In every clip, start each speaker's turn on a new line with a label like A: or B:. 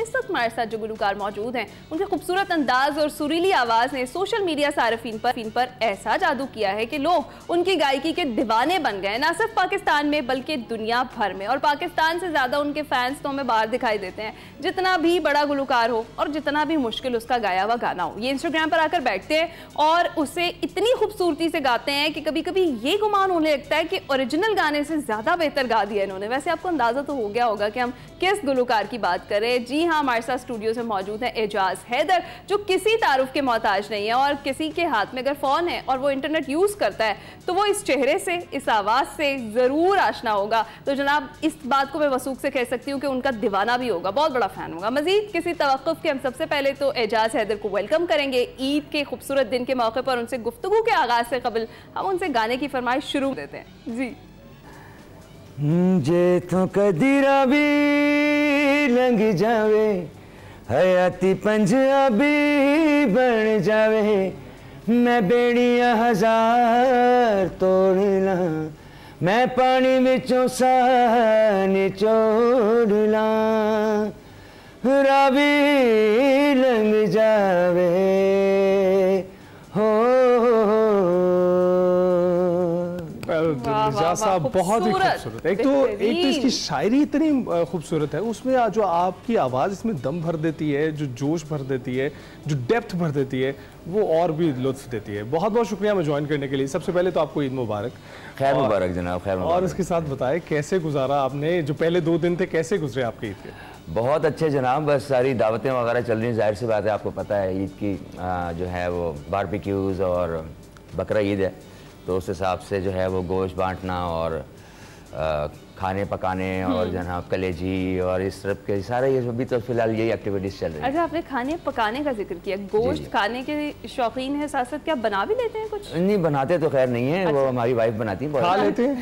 A: इस वक्त हमारे साथ जो गुलकार मौजूद हैं उनके खूबसूरत अंदाज और सुरीली आवाज़ ने सोशल मीडिया सारफीन पर ऐसा जादू किया है कि लोग उनकी गायकी के दीवाने बन गए, ना सिर्फ पाकिस्तान में बल्कि दुनिया भर में। और पाकिस्तान से ज़्यादा उनके फैंस तो हमें बाहर दिखाई देते हैं। जितना भी बड़ा गुलकार हो और जितना भी मुश्किल उसका गाया हुआ गाना हो, ये इंस्टाग्राम पर आकर बैठते हैं और उसे इतनी खूबसूरती से गाते हैं कि कभी कभी ये गुमान होने लगता है कि ओरिजिनल गाने से ज़्यादा बेहतर गा दिया इन्होंने। वैसे आपको अंदाज़ा तो हो गया होगा कि हम किस गुलकार की बात करें। जी हाँ, हमारे साथ स्टूडियो से मौजूद है एजाज हैदर, जो किसी तारुफ के मोहताज नहीं है और किसी के हाथ में अगर फ़ोन है और वो इंटरनेट यूज़ करता है तो वो इस चेहरे से, इस आवाज़ से ज़रूर आशना होगा। तो जनाब, इस बात को मैं वसूख से कह सकती हूँ कि उनका दीवाना भी होगा, बहुत बड़ा फ़ैन होगा। मज़ीद किसी तवक्कुफ़ के हम सबसे पहले तो एजाज हैदर को वेलकम करेंगे। ईद के खूबसूरत दिन के मौके पर उनसे गुफ्तगू के आगाज़ से कबल हम उनसे गाने की फरमाइश शुरू देते हैं। जी
B: जे तो कदीरा भी लंघ जावे, हयाती पंजाबी बन जावे, मैं बेड़ियां हजार तोड़ ला, मैं पानी विचों साह निचोड़ ला, रावी लंघ जावे हो।
C: एजाज साहब बहुत ही खूबसूरत। एक तो इसकी शायरी इतनी खूबसूरत है, उसमें जो आपकी आवाज़ इसमें दम भर देती है, जो जोश भर देती है, जो डेप्थ भर देती है, वो और भी लुत्फ देती है। बहुत बहुत शुक्रिया मैं ज्वाइन करने के लिए। सबसे पहले तो आपको ईद मुबारक।
B: खैर मुबारक जनाब, खैर मुबारक।
C: और इसके साथ बताएं कैसे गुजारा आपने, जो पहले 2 दिन थे कैसे गुजरे आपके ईद के?
B: बहुत अच्छे जनाब, बस सारी दावतें वगैरह चल रही हैं। जाहिर सी बात है, आपको पता है ईद की जो है वो बारबेक्यूज़ और बकरा ईद है, तो उस हिसाब से जो है वो गोश्त बांटना और खाने पकाने और जनाब कलेजी और इस तरह के सारे, ये भी तो फिलहाल यही एक्टिविटीज़ चल रही है।
A: अच्छा, आपने खाने पकाने का जिक्र किया, गोश्त खाने के शौकीन है, साथ साथ क्या बना भी लेते हैं कुछ?
B: नहीं बनाते तो खैर नहीं है। अच्छा। वो हमारी वाइफ बनाती है।
C: खा लेते हैं?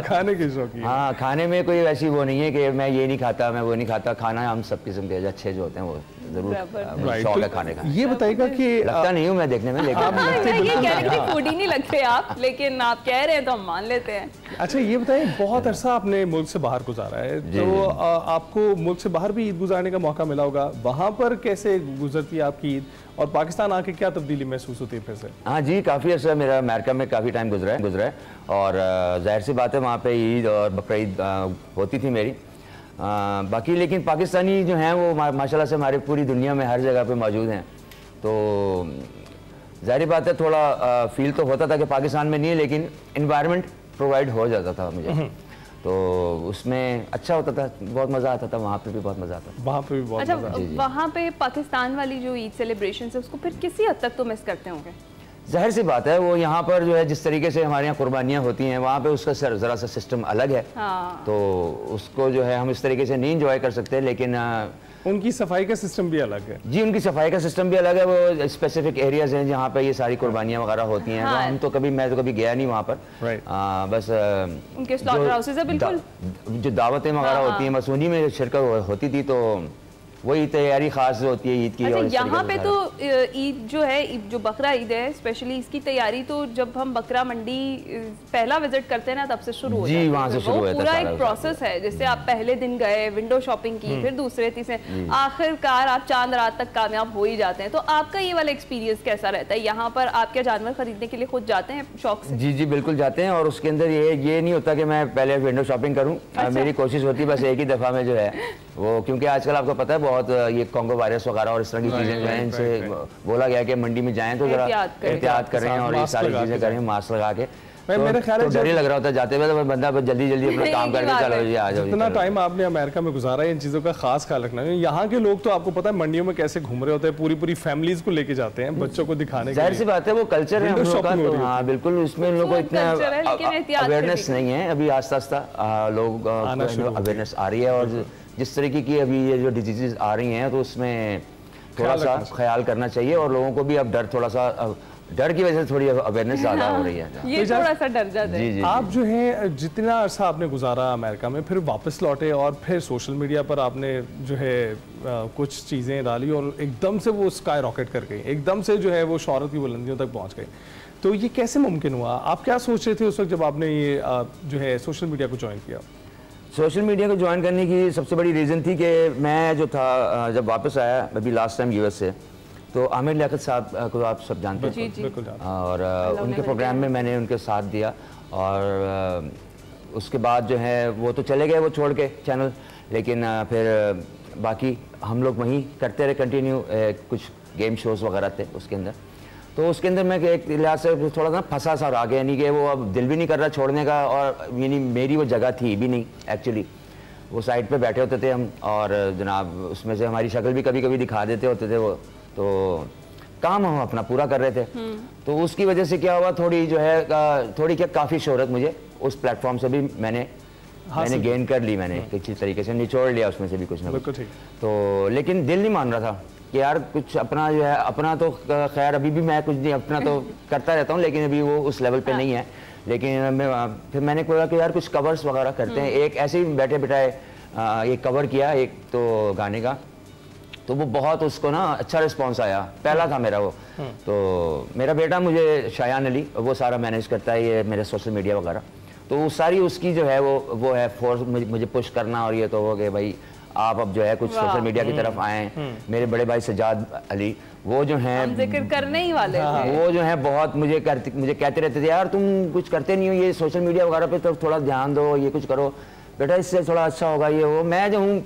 C: खाने के शौकीन।
B: हाँ, खाने में कोई ऐसी वो नहीं है कि मैं ये नहीं खाता, मैं वो नहीं खाता। खाना हम सब किस्म के अच्छे जो होते हैं वो जरूर शौक है खाने का।
C: ये बताइएगा कि
B: लगता नहीं हूँ मैं देखने में, लेकिन
A: फूडी नहीं लगते आप, लेकिन आप कह रहे हैं तो हम मान लेते हैं।
C: अच्छा, ये बताइए, बहुत अरसा आपने मुल्क से बाहर गुजारा है, तो आपको मुल्क से बाहर भी ईद गुजारने का मौका मिला होगा। वहाँ पर कैसे गुजरती है आपकी ईद और पाकिस्तान आके क्या तब्दीली महसूस होती है फिर से?
B: हाँ जी, काफ़ी अर्सा मेरा अमेरिका में काफ़ी टाइम गुजरा है और जाहिर सी बात है वहाँ पे ईद और बकरा ईद होती थी मेरी। बाकी लेकिन पाकिस्तानी जो हैं वो माशाल्लाह से हमारी पूरी दुनिया में हर जगह पे मौजूद हैं, तो जाहिर बात है थोड़ा फील तो होता था कि पाकिस्तान में नहीं है, लेकिन इन्वायरमेंट प्रोवाइड हो जाता था मुझे, तो उसमें अच्छा होता था, बहुत मज़ा आता था। वहाँ पे भी बहुत मज़ा आता था।
C: वहाँ पे भी बहुत
A: मज़ा। वहाँ पे पाकिस्तान वाली जो ईद सेलिब्रेशन है उसको फिर किसी हद तक तो मिस करते होंगे?
B: जाहिर सी बात है, वो यहाँ पर जो है जिस तरीके से हमारे यहाँ कुर्बानियाँ होती हैं, वहाँ पे उसका ज़रा सा सिस्टम अलग है। हाँ। तो उसको जो है हम इस तरीके से नहीं इंजॉय कर सकते, लेकिन
C: उनकी सफाई का सिस्टम भी अलग है।
B: जी, उनकी सफाई का सिस्टम भी अलग है। वो स्पेसिफिक एरियाज हैं जहाँ पे ये सारी कुर्बानियाँ वगैरह होती हैं। हाँ। हम तो कभी, मैं तो कभी गया नहीं वहाँ पर। बस
A: उनके स्लॉटर हाउसेस है बिल्कुल,
B: जो दावतें वगैरह होती हैं बस उन्हीं में शिरकत होती थी, तो वही तैयारी खास होती है ईद की।
A: अच्छा, यहाँ पे तो ईद जो है, जो बकरा ईद है स्पेशली, इसकी तैयारी तो जब हम बकरा मंडी पहला विजिट करते हैं ना तब से शुरू हो जाती है।
B: वहाँ से शुरू होता है।
A: पूरा एक प्रोसेस है, जैसे आप पहले दिन गए, विंडो शॉपिंग की, फिर दूसरे तीसरे, आखिरकार आप चांद रात तक कामयाब हो ही जाते हैं। तो आपका ये वाला एक्सपीरियंस कैसा रहता है? यहाँ पर आप क्या जानवर खरीदने के लिए खुद जाते हैं शौक से?
B: जी बिल्कुल जाते हैं, और उसके अंदर ये नहीं होता कि मैं पहले विंडो शॉपिंग करूँ। मेरी कोशिश होती है बस एक ही दफ़ा में जो है वो, क्योंकि आजकल आपको पता है बहुत ये कोंगो वायरस वगैरह और इस तरह की चीज़ें जो हैं, इनसे बोला गया कि मंडी में जाएं तो जरा एहतियात करें और ये सारी चीज़ें करें, मास्क लगा के। मेरा ख्याल है डर ही लग रहा होता है जाते हुए, तो बंदा जल्दी अपना काम करके चलो जी आ जाओ।
C: जितना टाइम आपने अमेरिका में गुजारा है, इन चीज़ों का खास ख्याल रखना है। यहाँ के लोग तो आपको पता है मंडियों में कैसे घूम रहे होते हैं, पूरी फैमिलीज को लेके जाते हैं, बच्चों को दिखाने।
B: जाहिर सी बात है वो कल्चर है हम लोगों का, तो हाँ बिल्कुल उसमें इन लोगों को इतना अवेयरनेस नहीं है। अभी आस्ता आस्ता लोग अवेयरनेस आ रही है, और जिस तरीके की अभी ये जो डिजीजेज आ रही हैं तो उसमें थोड़ा सा ख्याल करना चाहिए, और लोगों को भी अब डर की वजह से थोड़ी अवेयरनेस ज़्यादा हो रही है।
A: ये थोड़ा सा डर जाते हैं।
C: जी। आप जो है जितना अर्सा आपने गुजारा अमेरिका में, फिर वापस लौटे और फिर सोशल मीडिया पर आपने जो है कुछ चीज़ें डाली और एकदम से वो स्काई रॉकेट कर गई, एकदम से जो है वो शोहरत की बुलंदियों तक पहुँच गई। तो ये कैसे मुमकिन हुआ? आप क्या सोच रहे थे उस वक्त जब आपने ये जो है सोशल मीडिया को ज्वाइन किया?
B: सोशल मीडिया को ज्वाइन करने की सबसे बड़ी रीज़न थी कि मैं जो था जब वापस आया अभी लास्ट टाइम यूएस से, तो आमिर लियाकत साहब को आप सब जानते हैं, और उनके प्रोग्राम में मैंने उनके साथ दिया, और उसके बाद जो है वो तो चले गए, वो छोड़ के चैनल, लेकिन फिर बाकी हम लोग वहीं करते रहे कंटिन्यू, कुछ गेम शोज़ वगैरह थे उसके अंदर। तो उसके अंदर मैं एक लिहाज से थोड़ा सा फंसा सा रह गया, यानी कि वो अब दिल भी नहीं कर रहा छोड़ने का, और यानी मेरी वो जगह थी भी नहीं एक्चुअली। वो साइड पे बैठे होते थे हम, और जनाब उसमें से हमारी शक्ल भी कभी कभी दिखा देते होते थे वो, तो काम हम अपना पूरा कर रहे थे। तो उसकी वजह से क्या हुआ, थोड़ी जो है थोड़ी क्या काफ़ी शोहरत मुझे उस प्लेटफॉर्म से भी मैंने गेन कर ली, मैंने किसी तरीके से निचोड़ लिया उसमें से भी कुछ ना कुछ। तो लेकिन दिल नहीं मान रहा था कि यार कुछ अपना जो है, अपना तो खैर अभी भी मैं कुछ नहीं, अपना तो करता रहता हूँ, लेकिन अभी वो उस लेवल पे नहीं है। लेकिन फिर मैंने बोला कि यार कुछ कवर्स वगैरह करते हैं। एक ऐसे ही बैठे बिठाए एक कवर किया एक तो गाने का, तो वो बहुत उसको ना अच्छा रिस्पॉन्स आया, पहला था मेरा वो। तो मेरा बेटा मुझे शायान अली वो सारा मैनेज करता है, ये मेरे सोशल मीडिया वगैरह, तो सारी उसकी जो है वो है फोर्स मुझे पुश करना, और ये तो हो गए भाई आप अब जो है कुछ सोशल मीडिया की तरफ आए। मेरे बड़े भाई सजाद अली वो जो हैं
A: जिक्र करने ही वाले थे,
B: वो जो है बहुत मुझे कहते रहते थे यार तुम कुछ करते नहीं हो, ये सोशल मीडिया वगैरह पे तो थोड़ा ध्यान दो, ये कुछ करो बेटा, इससे थोड़ा अच्छा होगा ये वो। मैं जो हूँ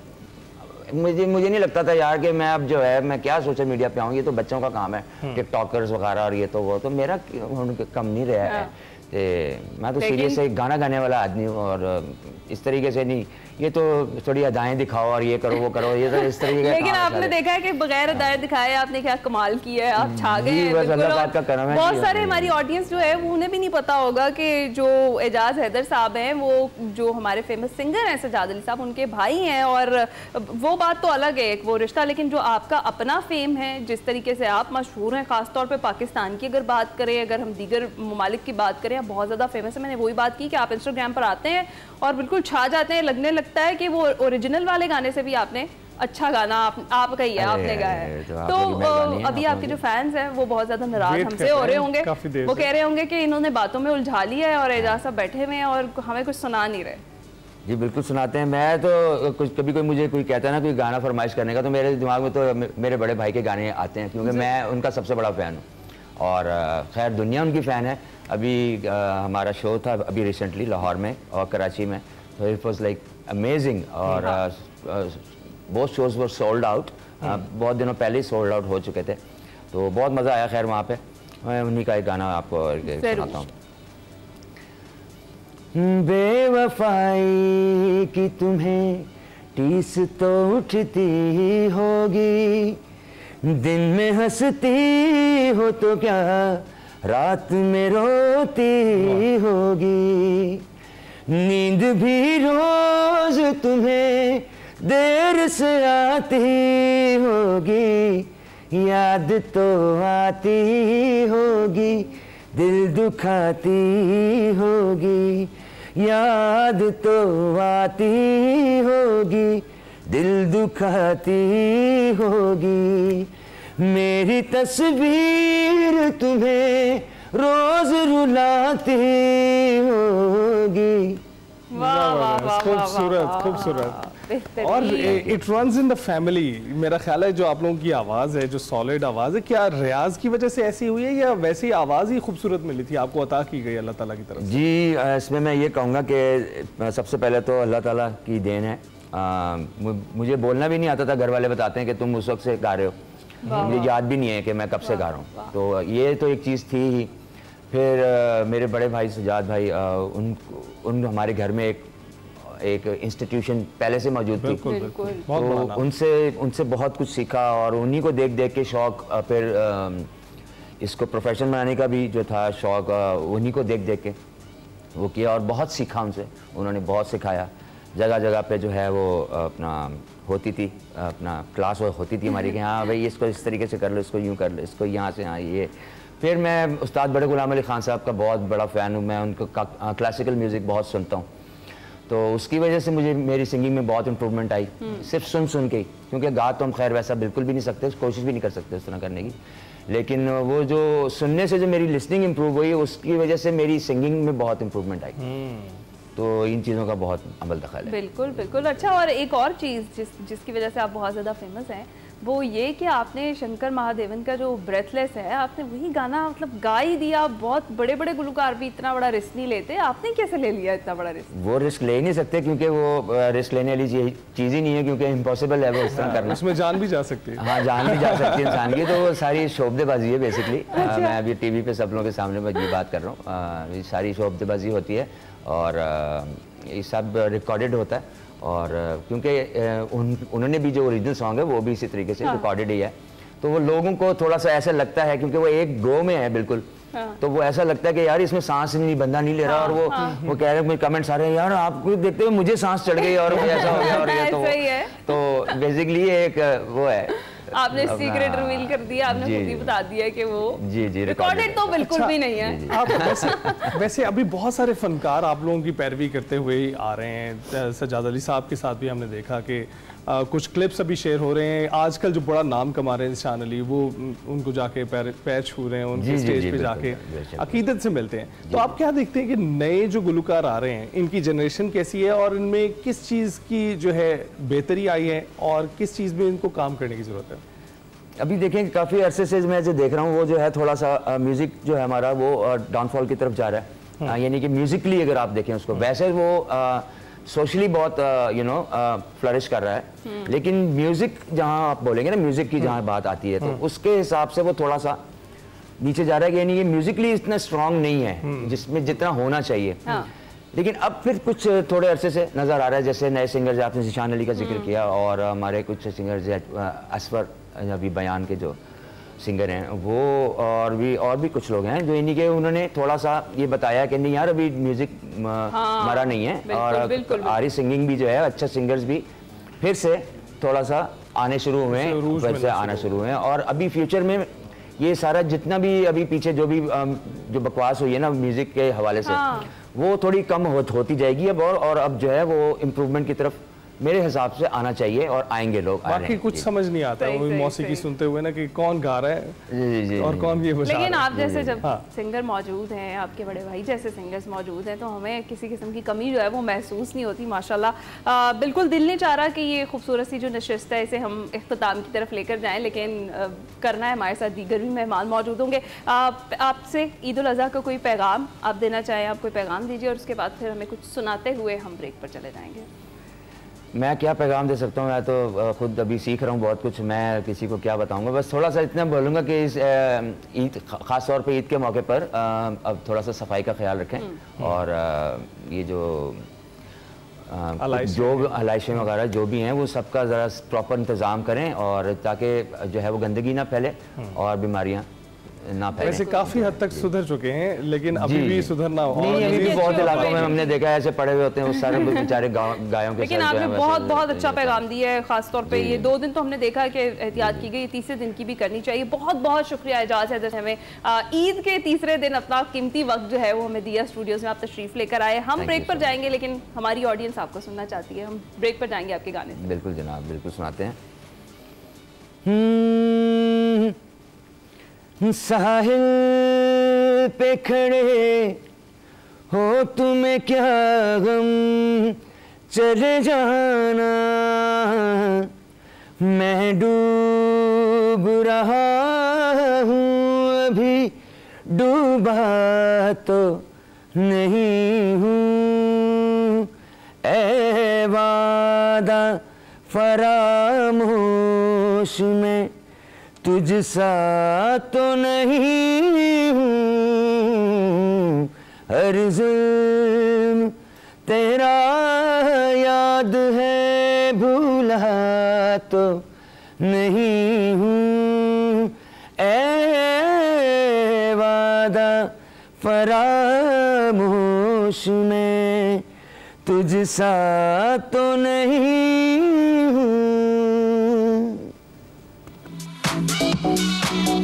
B: मुझे नहीं लगता था यार कि मैं अब जो है मैं क्या सोशल मीडिया पे आऊँ, ये तो बच्चों का काम है, टिकटॉकर्स वगैरह और ये तो वो, तो मेरा कम नहीं रहा है। मैं तो सीरियस एक गाना गाने वाला आदमी हूँ, और इस तरीके से नहीं, ये तो थोड़ी अदाएं दिखाओ और ये करो वो करो, ये तो इस तरीके का।
A: लेकिन आपने देखा है कि बगैर अदाएं दिखाए आपने क्या कमाल किया है, आप छा गए हैं। बहुत सारे हमारी ऑडियंस जो है वो उन्हें भी नहीं पता होगा कि जो एजाज हैदर साहब हैं वो जो हमारे फेमस सिंगर हैं सजाद अली साहब, उनके भाई हैं, और वो बात तो अलग है एक वो रिश्ता, लेकिन जो आपका अपना फेम है, जिस तरीके से आप मशहूर हैं, खासतौर पर पाकिस्तान की अगर बात करें, अगर हम दीगर ममालिक की बात करें, बहुत ज़्यादा फेमस है। मैंने वही बात की कि आप इंस्टाग्राम पर आते हैं और बिल्कुल छा जाते हैं, लगने लगता है कि वो ओरिजिनल वाले गाने से भी आपने अच्छा गाना आपका ही है, आपने गाया है। तो अभी आपके जो फैंस हैं वो बहुत ज्यादा नाराज हमसे हो रहे होंगे, वो कह रहे होंगे कि इन्होंने बातों में उलझा लिया है और एजाज साहब बैठे हुए हैं और हमें कुछ सुना नहीं रहे।
B: जी बिल्कुल सुनाते हैं। मैं तो कुछ कभी कोई मुझे कोई कहता है ना कोई गाना फरमाइश करने का, तो मेरे दिमाग में तो मेरे बड़े भाई के गाने आते हैं, क्योंकि मैं उनका सबसे बड़ा फ़ैन हूँ, और खैर दुनिया उनकी फ़ैन है। अभी हमारा शो था अभी रिसेंटली लाहौर में और कराची में, तो इट वॉज लाइक अमेजिंग, और बहुत शोज़ वर सोल्ड आउट, बहुत दिनों पहले ही सोल्ड आउट हो चुके थे, तो बहुत मज़ा आया। खैर वहाँ पे मैं उन्हीं का एक गाना आपको सुनाता हूँ। बेवफाई की तुम्हें टीस तो उठती होगी, दिन में हंसती हो तो क्या रात में रोती होगी, नींद भी रोज तुम्हें देर से आती होगी, याद तो आती होगी, दिल दुखाती होगी, याद तो आती होगी, दिल दुखाती होगी, मेरी तस्वीर तुम्हें रोज रुलाती होगी।
A: वाह वाह वाह,
C: खूबसूरत खूबसूरत। और it runs in the family. मेरा ख्याल है जो आप लोगों की आवाज़ है, जो सॉलिड आवाज़ है, क्या रियाज की वजह से ऐसी हुई है या वैसी आवाज़ ही खूबसूरत मिली थी आपको, अता की गई अल्लाह ताला की तरफ से? जी
B: इसमें मैं ये कहूँगा कि सबसे पहले तो अल्लाह ताला की देन है। मुझे बोलना भी नहीं आता था, घर वाले बताते हैं कि तुम उस वक्त से गा रहे हो, मुझे याद भी नहीं है कि मैं कब से गा रहा हूँ, तो ये तो एक चीज़ थी ही। फिर मेरे बड़े भाई सजाद भाई उन हमारे घर में एक इंस्टीट्यूशन पहले से मौजूद थी, तो उनसे बहुत कुछ सीखा, और उन्हीं को देख देख के शौक़, फिर इसको प्रोफेशन बनाने का भी जो था शौक़, उन्हीं को देख देख के वो किया, और बहुत सीखा उनसे, उन्होंने बहुत सिखाया। जगह जगह पे जो है वो अपना होती थी, अपना क्लास होती थी हमारी कि हाँ भाई इसको इस तरीके से कर लो, इसको यूँ कर लो, इसको यहाँ से हाँ ये। फिर मैं उस्ताद बड़े गुलाम अली खान साहब का बहुत बड़ा फ़ैन हूँ, मैं उनको क्लासिकल म्यूज़िक बहुत सुनता हूँ, तो उसकी वजह से मुझे मेरी सिंगिंग में बहुत इम्प्रूवमेंट आई, सिर्फ सुन के ही, क्योंकि गा तो हम खैर वैसा बिल्कुल भी नहीं सकते, कोशिश भी नहीं कर सकते उस तरह करने की, लेकिन वो जो सुनने से जो मेरी लिसनिंग इम्प्रूव हुई, उसकी वजह से मेरी सिंगिंग में बहुत इम्प्रूवमेंट आई। तो इन चीज़ों का बहुत अमल दखल है।
A: बिल्कुल बिल्कुल। अच्छा, और एक और चीज़ जिसकी वजह से आप बहुत ज़्यादा फेमस हैं वो ये कि आपने शंकर महादेवन का जो ब्रेथलेस है, आपने वही गाना मतलब गा ही दिया। बहुत बड़े बड़े गुलकार भी इतना बड़ा रिस्क नहीं लेते, आपने कैसे ले लिया इतना बड़ा रिस्क?
B: वो रिस्क ले नहीं सकते क्योंकि वो रिस्क लेने वाली चीज़ ही नहीं है, क्योंकि इम्पॉसिबल है वो इस तरह करना।
C: उसमें जान भी जा सकती है।
B: हाँ, जान भी जा सकती है इंसान की। तो वो सारी शोबदेबाजी है बेसिकली। मैं अभी टीवी पे सब लोगों के सामने मैं ये बात कर रहा हूँ, ये सारी शोबदेबाजी होती है और ये सब रिकॉर्डेड होता है। और क्योंकि उन्होंने भी जो ओरिजिनल सॉन्ग है वो भी इसी तरीके से रिकॉर्डेड ही है, तो वो लोगों को थोड़ा सा ऐसा लगता है क्योंकि वो एक गो में है बिल्कुल, तो वो ऐसा लगता है कि यार इसमें सांस नहीं, बंदा नहीं ले रहा। और वो कह रहे हैं, कमेंट्स आ रहे हैं, यार आपको देखते हुए मुझे सांस चढ़ गई और ऐसा हो गया और ये तो बेसिकली एक वो है।
A: आपने सीक्रेट रिवील कर दिया, आपने खुद ही बता दिया कि वो जी रिकॉर्डेड तो बिल्कुल भी नहीं है।
C: आप वैसे अभी बहुत सारे फनकार आप लोगों की पैरवी करते हुए ही आ रहे हैं। सज्जाद अली साहब के साथ भी हमने देखा कि कुछ क्लिप्स अभी शेयर हो रहे हैं। आजकल जो बड़ा नाम कमा रहे हैं निशान अली, वो उनको जाके पैर छू रहे हैं, उनके स्टेज पे जाके अकीदत से मिलते हैं। तो आप क्या देखते हैं कि नए जो गुलकार आ रहे हैं, इनकी जनरेशन कैसी है और इनमें किस चीज़ की जो है बेहतरी आई है और किस चीज़ में इनको काम करने की ज़रूरत है?
B: अभी देखें काफ़ी अरसे से मैं जो देख रहा हूँ वो जो है थोड़ा सा म्यूज़िक जो है हमारा वो डाउनफॉल की तरफ जा रहा है। यानी कि म्यूज़िकली अगर आप देखें उसको, वैसे वो सोशली बहुत फ्लरिश कर रहा है, लेकिन म्यूज़िक जहाँ आप बोलेंगे ना, म्यूज़िक की जहाँ बात आती है तो उसके हिसाब से वो थोड़ा सा नीचे जा रहा है। यानी कि म्यूज़िकली इतना स्ट्रॉन्ग नहीं है जिसमें जितना होना चाहिए। लेकिन अब फिर कुछ थोड़े अरसे से नज़र आ रहा है, जैसे नए सिंगर्स आपने निशान अली का जिक्र किया और हमारे कुछ सिंगर्स असफर अभी बयान के जो सिंगर हैं वो, और भी कुछ लोग हैं जो इन्हीं के उन्होंने थोड़ा सा ये बताया कि नहीं यार अभी म्यूज़िक मरा नहीं है। और आरी सिंगिंग भी जो है, अच्छा सिंगर्स भी फिर से थोड़ा सा आने शुरू हुए हैं, वैसे आना शुरू हुए हैं। और अभी फ्यूचर में ये सारा जितना भी अभी पीछे जो भी जो बकवास हुई है ना म्यूज़िक के हवाले से, वो थोड़ी कम होती जाएगी अब। और अब जो है वो इम्प्रूवमेंट की तरफ मेरे हिसाब से आना चाहिए और आएंगे लोग।
C: बाकी कुछ समझ नहीं आता है वो मौसीकी सुनते हुए ना कि कौन गा रहा है और कौन ये बजा रहा है।
A: लेकिन आप जैसे जब सिंगर मौजूद हैं, आपके बड़े भाई जैसे सिंगर्स मौजूद हैं, तो हमें किसी किस्म की कमी जो है वो महसूस नहीं होती माशाल्लाह। बिल्कुल दिल नहीं चाह रहा कि ये खूबसूरत सी जो नशिस्त है इसे हम इख्तिताम की तरफ लेकर जाएँ, लेकिन करना है। हमारे साथ दीगर भी मेहमान मौजूद होंगे। आपसे ईद उल अज़हा का कोई पैगाम आप देना चाहें, आप कोई पैगाम दीजिए और उसके बाद फिर हमें कुछ सुनाते हुए हम ब्रेक पर चले जाएंगे।
B: मैं क्या पैगाम दे सकता हूँ, मैं तो खुद अभी सीख रहा हूँ बहुत कुछ, मैं किसी को क्या बताऊँगा। बस थोड़ा सा इतना बोलूँगा कि इस ईद, ख़ास तौर पे ईद के मौके पर अब थोड़ा सा सफाई का ख्याल रखें और ये जो हलाइशें वगैरह जो भी हैं वो सबका ज़रा प्रॉपर इंतज़ाम करें और ताकि जो है वो गंदगी ना फैले और बीमारियाँ ना फैले।
C: वैसे काफी हद तक सुधर चुके हैं, लेकिन अभी भी सुधरना हो।
B: नहीं, अभी भी बहुत इलाकों में हमने देखा है ऐसे पड़े हुए होते हैं उस सारे बेचारे गायों के।
A: लेकिन आपने बहुत अच्छा पैगाम दिया है, खासतौर पे ये 2 दिन तो हमने देखा कि एहतियात की गई, तीसरे दिन की भी करनी चाहिए। बहुत शुक्रिया एजाज हैदर, हमें ईद के तीसरे दिन अपना कीमती वक्त जो है वो हमें दिया, स्टूडियोज में आप तशरीफ लेकर आए। हम ब्रेक पर जाएंगे, लेकिन हमारी ऑडियंस आपको सुनना चाहती है, हम ब्रेक पर जाएंगे आपके गाने से।
B: बिल्कुल जनाब, बिल्कुल सुनाते हैं। साहिल पे खड़े हो तुम्हें क्या गम, चले जाना मैं डूब रहा हूँ, अभी डूबा तो नहीं हूँ। ऐ वादा फरामोश में तुझ सा तो नहीं हूँ, हर जुल्म तेरा याद है, भूला तो नहीं हूँ। ऐ वादा फरामोश में तुझ सा तो नहीं हूँ,